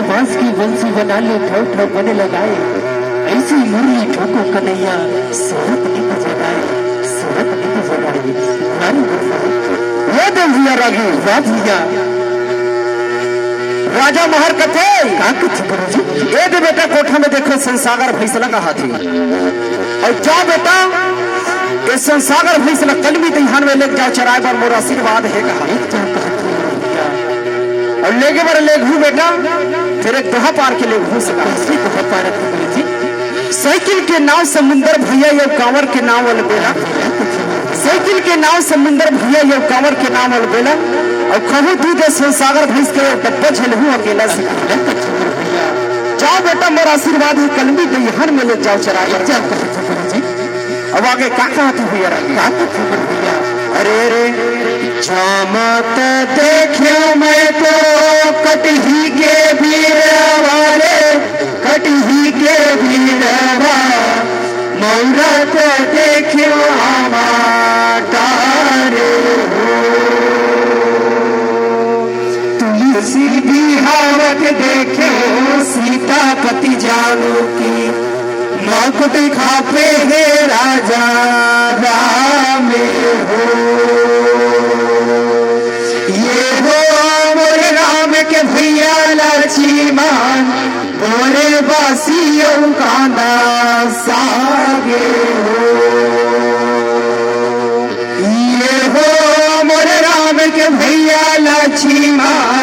बांस की बंसी बना ले ठो ठो बने लगाए, ऐसी मुरली ठोको कन्हैया सूरत निक जगाए, सूरत निक जगाए। नारी ये देव भैया रागी राज भैया राजा महर कथे का कुछ करो जी। ये दे बेटा कोठा में देखो संसागर फैसला का हाथी, और जा बेटा ये संसागर फैसला कल भी दहान में लेके जाओ चराए पर मोर आशीर्वाद है कहा। और लेके बार ले घू बेटा फिर एक दोहा पार के ले घू सका दोहा पार जी। साइकिल के नाव समुंदर भैया ये कांवर के नाव वाले बेला, साइकिल के नाव समुंदर भैया ये कांवर के नाम वाले बेला, और कहूँ दूध संसागर भैंस के डब्बा झलहू अकेला से जाओ बेटा मोर आशीर्वाद है कल भी दहान में ले जाओ चराए जी। अब आगे का कहते भैया भैया अरे रे जामत देखियो मैं तो कटही के वीरवाले, कटही के वीरवा मौरत देखियो हमारे तुलसी बिहावत देखियो सीतापति जानू की मौकुट खापे हे राजा राम हो। ये हो मोरे राम के भैया लक्ष्मण मोरे बासियों का सागे हो। ये हो मोरे राम के भैया लक्ष्मण